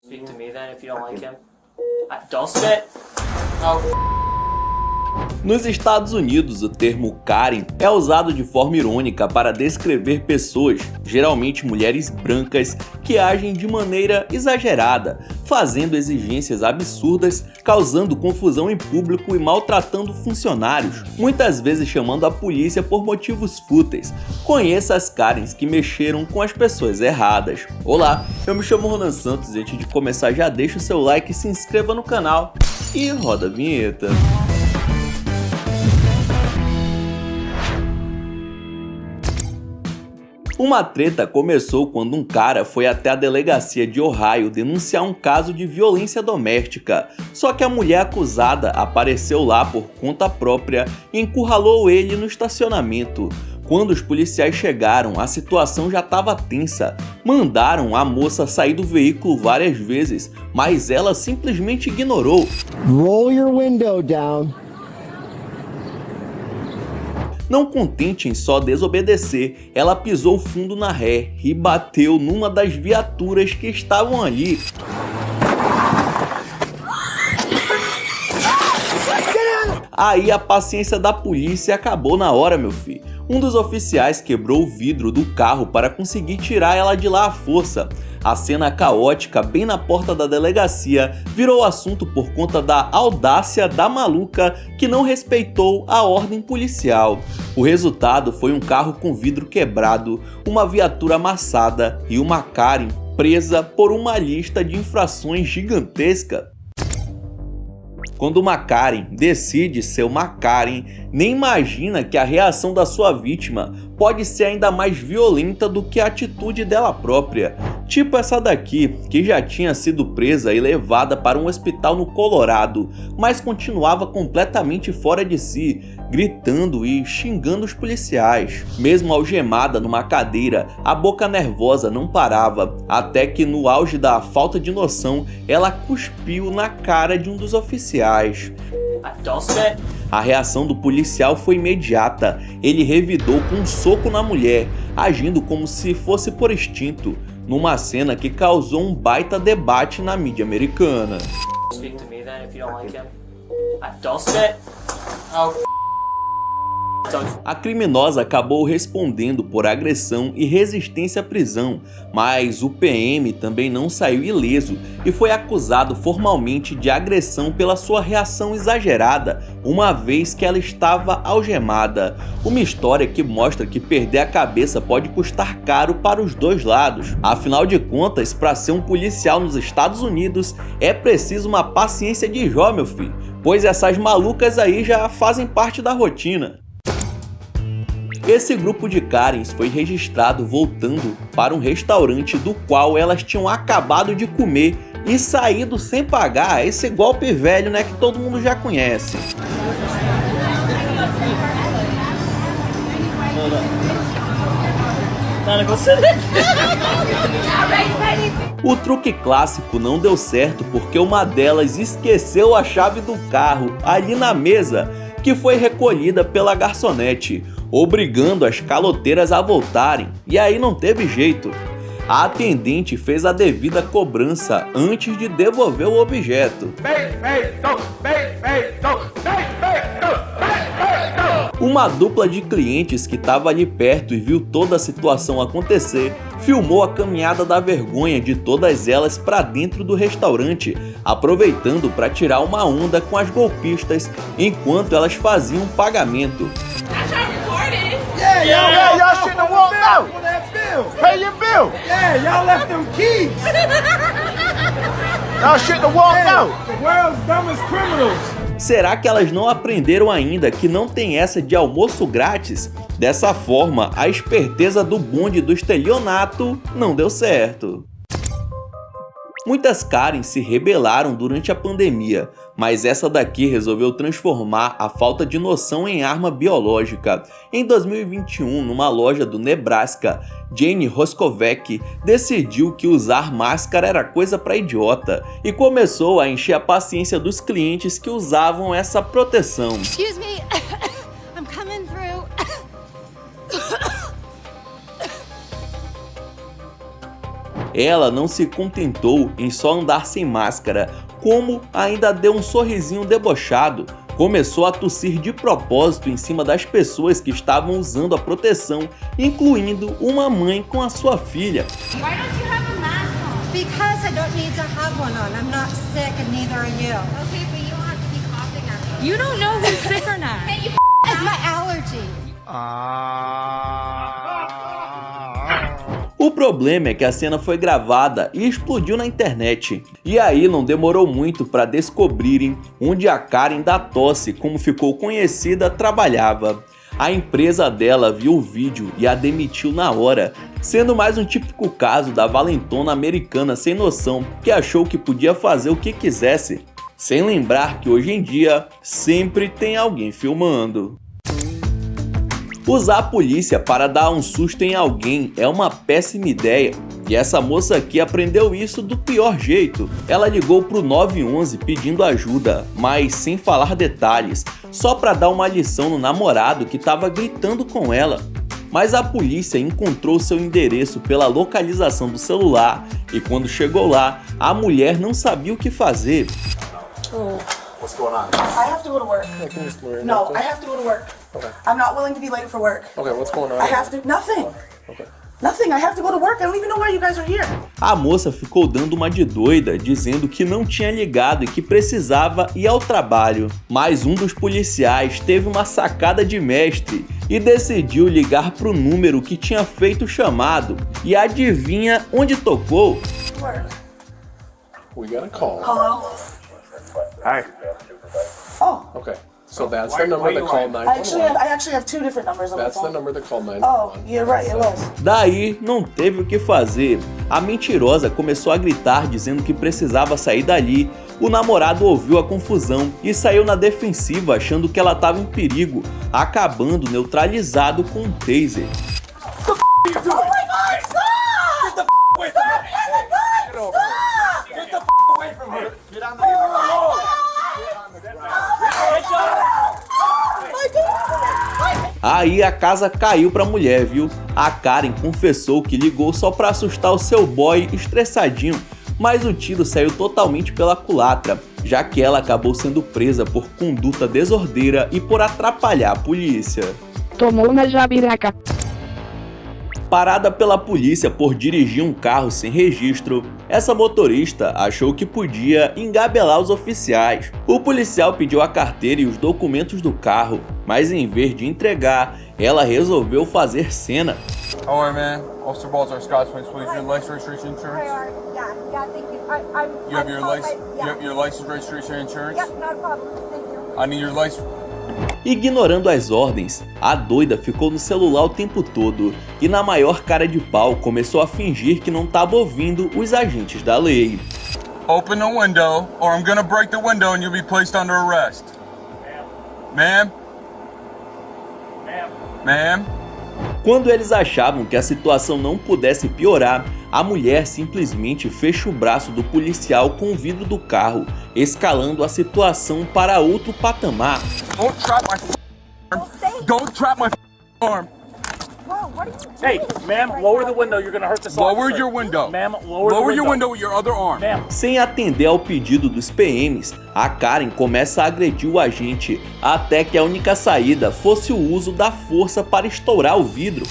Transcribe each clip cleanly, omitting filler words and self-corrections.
Speak to me then if you don't like him. Don't spit. Oh. Nos Estados Unidos, o termo Karen é usado de forma irônica para descrever pessoas, geralmente mulheres brancas, que agem de maneira exagerada, fazendo exigências absurdas, causando confusão em público e maltratando funcionários, muitas vezes chamando a polícia por motivos fúteis. Conheça as Karens que mexeram com as pessoas erradas. Olá, eu me chamo Ronan Santos e antes de começar já deixa o seu like e se inscreva no canal e roda a vinheta. Uma treta começou quando um cara foi até a delegacia de Ohio denunciar um caso de violência doméstica. Só que a mulher acusada apareceu lá por conta própria e encurralou ele no estacionamento. Quando os policiais chegaram, a situação já estava tensa. Mandaram a moça sair do veículo várias vezes, mas ela simplesmente ignorou. Roll your window down. Não contente em só desobedecer, ela pisou fundo na ré e bateu numa das viaturas que estavam ali. Aí a paciência da polícia acabou na hora, meu filho. Um dos oficiais quebrou o vidro do carro para conseguir tirar ela de lá à força. A cena caótica bem na porta da delegacia virou assunto por conta da audácia da maluca que não respeitou a ordem policial. O resultado foi um carro com vidro quebrado, uma viatura amassada e uma Karen presa por uma lista de infrações gigantesca. Quando uma Karen decide ser uma Karen, nem imagina que a reação da sua vítima pode ser ainda mais violenta do que a atitude dela própria. Tipo essa daqui, que já tinha sido presa e levada para um hospital no Colorado, mas continuava completamente fora de si, gritando e xingando os policiais. Mesmo algemada numa cadeira, a boca nervosa não parava, até que no auge da falta de noção, ela cuspiu na cara de um dos oficiais. Don't spit. A reação do policial foi imediata. Ele revidou com um soco na mulher, agindo como se fosse por instinto, numa cena que causou um baita debate na mídia americana. Speak to me then if you don't like him. Don't spit. Oh. A criminosa acabou respondendo por agressão e resistência à prisão, mas o PM também não saiu ileso e foi acusado formalmente de agressão pela sua reação exagerada, uma vez que ela estava algemada. Uma história que mostra que perder a cabeça pode custar caro para os dois lados. Afinal de contas, para ser um policial nos Estados Unidos, é preciso uma paciência de Jó, meu filho, pois essas malucas aí já fazem parte da rotina. Esse grupo de Karens foi registrado voltando para um restaurante do qual elas tinham acabado de comer e saído sem pagar. Esse golpe velho, né, que todo mundo já conhece. O truque clássico não deu certo porque uma delas esqueceu a chave do carro ali na mesa, que foi recolhida pela garçonete, obrigando as caloteiras a voltarem, e aí não teve jeito. A atendente fez a devida cobrança antes de devolver o objeto. Uma dupla de clientes que estava ali perto e viu toda a situação acontecer, filmou a caminhada da vergonha de todas elas para dentro do restaurante, aproveitando para tirar uma onda com as golpistas enquanto elas faziam o pagamento. Yeah, y'all shouldn't have walked out. Pay your bill. Yeah, y'all left them keys. Y'all shouldn't have walked out. The world's dumbest criminals. Será que elas não aprenderam ainda que não tem essa de almoço grátis? Dessa forma, a esperteza do bonde do estelionato não deu certo. Muitas Karens se rebelaram durante a pandemia, mas essa daqui resolveu transformar a falta de noção em arma biológica. Em 2021, numa loja do Nebraska, Jane Roskovec decidiu que usar máscara era coisa pra idiota e começou a encher a paciência dos clientes que usavam essa proteção. Excuse me, I'm coming through. Ela não se contentou em só andar sem máscara, como ainda deu um sorrisinho debochado. Começou a tossir de propósito em cima das pessoas que estavam usando a proteção, incluindo uma mãe com a sua filha. Why don't you have a mask on? Because I don't need to have one on. I'm not sick and neither are you. Okay, but you don't have to be coughing at me. You don't know who's sick or not. Can you It's my allergy. O problema é que a cena foi gravada e explodiu na internet. E aí não demorou muito para descobrirem onde a Karen da tosse, como ficou conhecida, trabalhava. A empresa dela viu o vídeo e a demitiu na hora, sendo mais um típico caso da valentona americana sem noção que achou que podia fazer o que quisesse, sem lembrar que hoje em dia sempre tem alguém filmando. Usar a polícia para dar um susto em alguém é uma péssima ideia, e essa moça aqui aprendeu isso do pior jeito. Ela ligou pro 911 pedindo ajuda, mas sem falar detalhes, só para dar uma lição no namorado que estava gritando com ela. Mas a polícia encontrou seu endereço pela localização do celular, e quando chegou lá, a mulher não sabia o que fazer. What's going on? I have to go to work. Can you just blur in No, real I quick? have to go to work. Okay. I'm not willing to be late for work. Okay, what's going on? I have to. Nothing. Okay. Nothing. I have to go to work. I don't even know why you guys are here. A moça ficou dando uma de doida, dizendo que não tinha ligado e que precisava ir ao trabalho. Mas um dos policiais teve uma sacada de mestre e decidiu ligar pro número que tinha feito o chamado. E adivinha onde tocou? Work. We got a call. Hello. Hi. Oh, Okay. So that's the number that called I actually 911. have two different numbers on my That's the phone. number that called Oh, 911. you're right. It was. Daí não teve o que fazer. A mentirosa começou a gritar dizendo que precisava sair dali. O namorado ouviu a confusão e saiu na defensiva achando que ela estava em perigo, acabando neutralizado com um taser. Oh my God! Stop! Get the away from her! Get over here! Get the away from her! Get on the road! Aí a casa caiu pra mulher, viu? A Karen confessou que ligou só pra assustar o seu boy estressadinho, mas o tiro saiu totalmente pela culatra, já que ela acabou sendo presa por conduta desordeira e por atrapalhar a polícia. Tomou uma jabiraca. Parada pela polícia por dirigir um carro sem registro, essa motorista achou que podia engabelar os oficiais. O policial pediu a carteira e os documentos do carro, mas em vez de entregar, ela resolveu fazer cena. Oh, hey man, Officer Baltar, Scotsman, please. Your license, registration, insurance. Yeah, thank you. You have your license. You have your license, registration, and insurance. Yep, not a problem. Thank you. I need your license. Ignorando as ordens, a doida ficou no celular o tempo todo e na maior cara de pau começou a fingir que não estava ouvindo os agentes da lei. Open the window, or I'm gonna break the window and you'll be placed under arrest. Ma'am? Ma'am? Quando eles achavam que a situação não pudesse piorar, a mulher simplesmente fecha o braço do policial com o vidro do carro, escalando a situação para outro patamar. Don't trap my arm. Don't trap my arm. Hey, ma'am, lower the window. You're gonna hurt this Lower officer. your window. Ma'am, lower your window with your other arm. Ma'am. Sem atender ao pedido dos PMs, a Karen começa a agredir o agente, até que a única saída fosse o uso da força para estourar o vidro.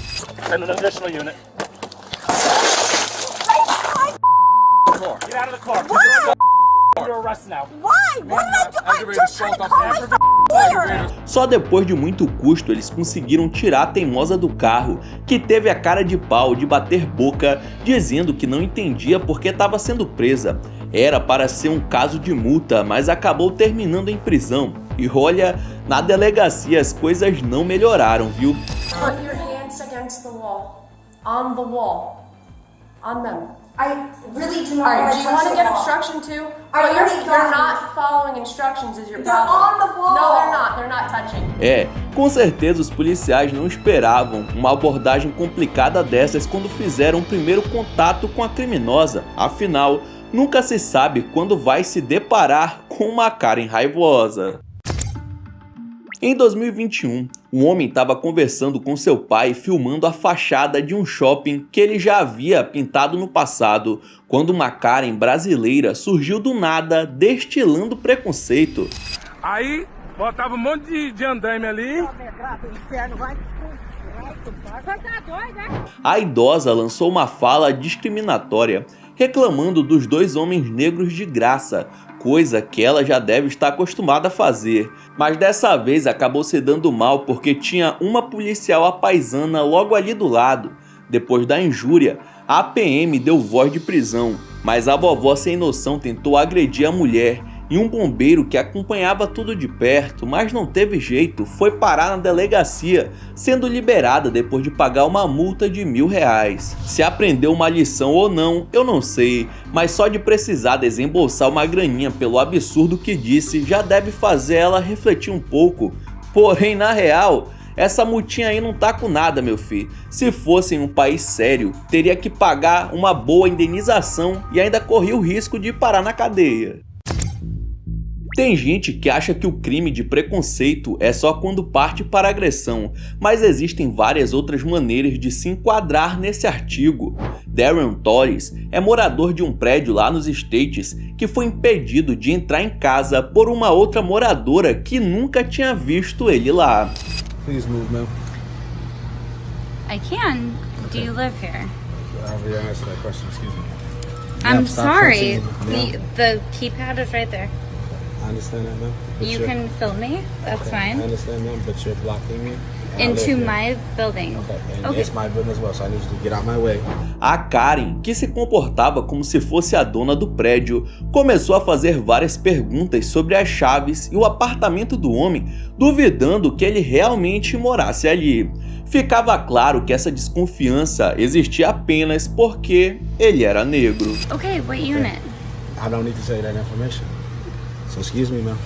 Send an additional unit. Get out of the car. You're arrested now. Why? What did I do? I'm Aggravated just trying to assault call on my lawyer. Só depois de muito custo eles conseguiram tirar a teimosa do carro, que teve a cara de pau de bater boca, dizendo que não entendia porque estava sendo presa. Era para ser um caso de multa, mas acabou terminando em prisão. E olha, na delegacia as coisas não melhoraram, viu? Put your hands against the wall. On the wall. On them. I really do not Alright, want do to you touch want to the get wall. obstruction too? I But already you're got it. not following instructions is your They're problem. on the wall. No, they're not. They're not touching. É, com certeza os policiais não esperavam uma abordagem complicada dessas quando fizeram o primeiro contato com a criminosa. Afinal, nunca se sabe quando vai se deparar com uma Karen raivosa. Em 2021, O homem estava conversando com seu pai, filmando a fachada de um shopping que ele já havia pintado no passado, quando uma Karen brasileira surgiu do nada, destilando preconceito. Aí, botava um monte de andaime ali. A idosa lançou uma fala discriminatória, reclamando dos dois homens negros de graça, coisa que ela já deve estar acostumada a fazer, mas dessa vez acabou se dando mal porque tinha uma policial apaisana logo ali do lado. Depois da injúria, a PM deu voz de prisão, mas a vovó sem noção tentou agredir a mulher e um bombeiro que acompanhava tudo de perto, mas não teve jeito, foi parar na delegacia, sendo liberada depois de pagar uma multa de R$1.000. Se aprendeu uma lição ou não, eu não sei, mas só de precisar desembolsar uma graninha pelo absurdo que disse, já deve fazer ela refletir um pouco. Porém, na real, essa multinha aí não tá com nada, meu filho. Se fosse em um país sério, teria que pagar uma boa indenização e ainda corria o risco de parar na cadeia. Tem gente que acha que o crime de preconceito é só quando parte para agressão, mas existem várias outras maneiras de se enquadrar nesse artigo. Darren Torres é morador de um prédio lá nos States que foi impedido de entrar em casa por uma outra moradora que nunca tinha visto ele lá. Please move, ma'am. I can. Do you live here? I'll be answer that question, excuse me. I'm Ma'am, stop sorry. touching me. The keypad is right there. I understand that, ma'am. But You you're- can film me. That's okay, I fine. understand, ma'am, but you're blocking me. and I live Into here. my building. Okay, and Okay. it's my building as well, so I need you to get out my way. A Karen, que se comportava como se fosse a dona do prédio, começou a fazer várias perguntas sobre as chaves e o apartamento do homem, duvidando que ele realmente morasse ali. Ficava claro que essa desconfiança existia apenas porque ele era negro. Okay, what unit? I don't need to tell you that information. So excuse me, ma'am.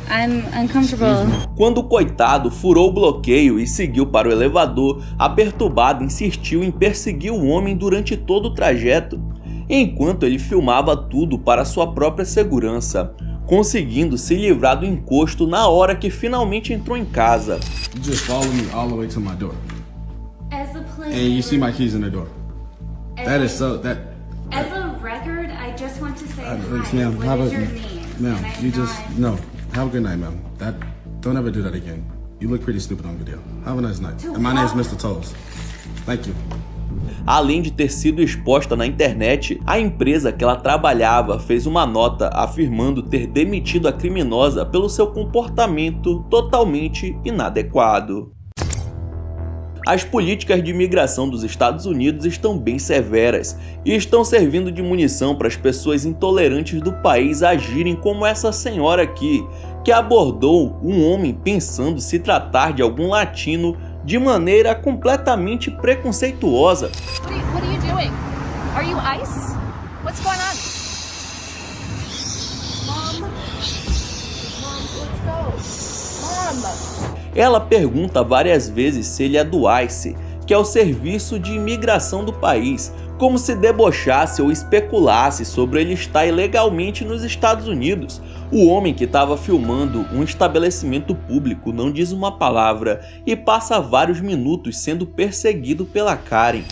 I'm uncomfortable. Quando o coitado furou o bloqueio e seguiu para o elevador, a perturbada insistiu em perseguir o homem durante todo o trajeto, enquanto ele filmava tudo para sua própria segurança, conseguindo se livrar do encosto na hora que finalmente entrou em casa. You just follow me all the way to my door. As a player, And you see my keys in the door. That is so, that, as a record, I just want to say hi. ma'am, What have is a, your name? ma'am, And I'm you just, not- no. Have a good night, ma'am. Don't ever do that again. You look pretty stupid on video. Have a nice night. And my name is Mr. Toes. Thank you. Além de ter sido exposta na internet, a empresa que ela trabalhava fez uma nota afirmando ter demitido a criminosa pelo seu comportamento totalmente inadequado. As políticas de imigração dos Estados Unidos estão bem severas e estão servindo de munição para as pessoas intolerantes do país agirem como essa senhora aqui, que abordou um homem pensando se tratar de algum latino de maneira completamente preconceituosa. What are you doing? Are you ice? What's going on? Ela pergunta várias vezes se ele é do ICE, que é o serviço de imigração do país, como se debochasse ou especulasse sobre ele estar ilegalmente nos Estados Unidos. O homem que estava filmando um estabelecimento público não diz uma palavra e passa vários minutos sendo perseguido pela Karen.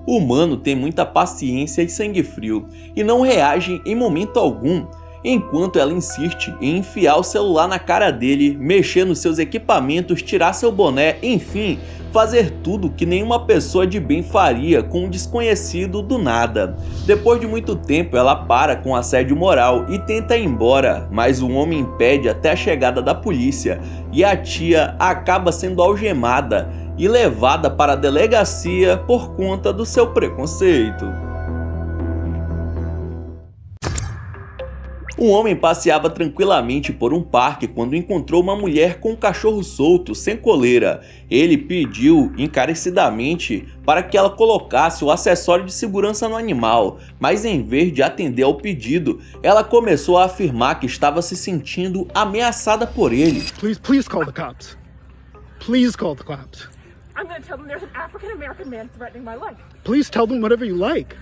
O humano tem muita paciência e sangue frio e não reage em momento algum, enquanto ela insiste em enfiar o celular na cara dele, mexer nos seus equipamentos, tirar seu boné, enfim, fazer tudo que nenhuma pessoa de bem faria com um desconhecido do nada. Depois de muito tempo, ela para com assédio moral e tenta ir embora, mas o homem impede até a chegada da polícia e a tia acaba sendo algemada e levada para a delegacia por conta do seu preconceito. Um homem passeava tranquilamente por um parque quando encontrou uma mulher com um cachorro solto, sem coleira. Ele pediu encarecidamente para que ela colocasse o acessório de segurança no animal, mas em vez de atender ao pedido, ela começou a afirmar que estava se sentindo ameaçada por ele. Please call the cops. Please call the cops. I'm gonna tell them there's an African American man threatening my life. Please tell them whatever you like.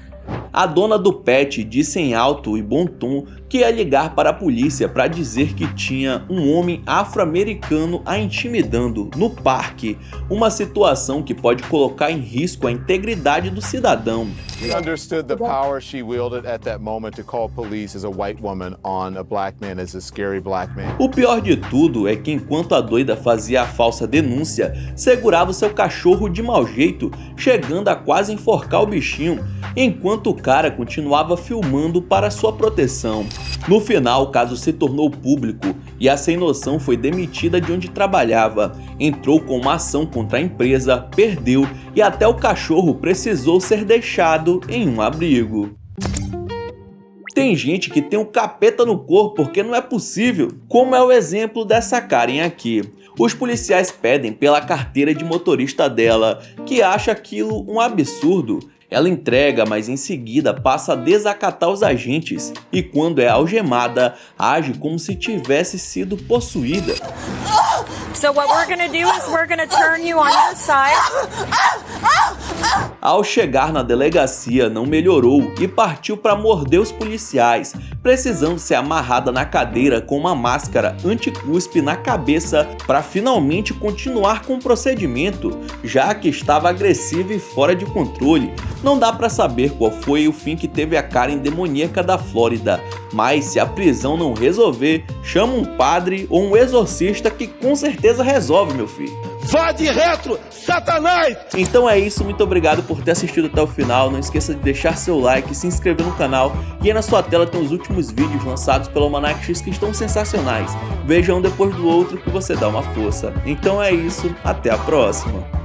A dona do pet disse em alto e bom tom que ia ligar para a polícia para dizer que tinha um homem afro-americano a intimidando no parque, uma situação que pode colocar em risco a integridade do cidadão. We understood the power she wielded at that moment to call police as a white woman on a black man, as a scary black man. O pior de tudo é que enquanto a doida fazia a falsa denúncia, segurava o seu cachorro de mau jeito, chegando a quase enforcar o bichinho, enquanto o cara continuava filmando para sua proteção. No final, o caso se tornou público e a sem noção foi demitida de onde trabalhava, entrou com uma ação contra a empresa, perdeu e até o cachorro precisou ser deixado em um abrigo. Tem gente que tem um capeta no corpo porque não é possível, como é o exemplo dessa Karen aqui. Os policiais pedem pela carteira de motorista dela, que acha aquilo um absurdo. Ela entrega, mas em seguida passa a desacatar os agentes e quando é algemada, age como se tivesse sido possuída. So what we're gonna do is we're gonna turn you on your side. Ao chegar na delegacia, não melhorou e partiu para morder os policiais, precisando ser amarrada na cadeira com uma máscara anti-cuspe na cabeça para finalmente continuar com o procedimento, já que estava agressiva e fora de controle. Não dá para saber qual foi o fim que teve a Karen demoníaca da Flórida, mas se a prisão não resolver, chama um padre ou um exorcista que com certeza resolve, meu filho. Vá de retro, Satanás! Então é isso, muito obrigado por ter assistido até o final, não esqueça de deixar seu like, se inscrever no canal e aí na sua tela tem os últimos vídeos lançados pelo Almanac X que estão sensacionais. Veja um depois do outro que você dá uma força. Então é isso, até a próxima!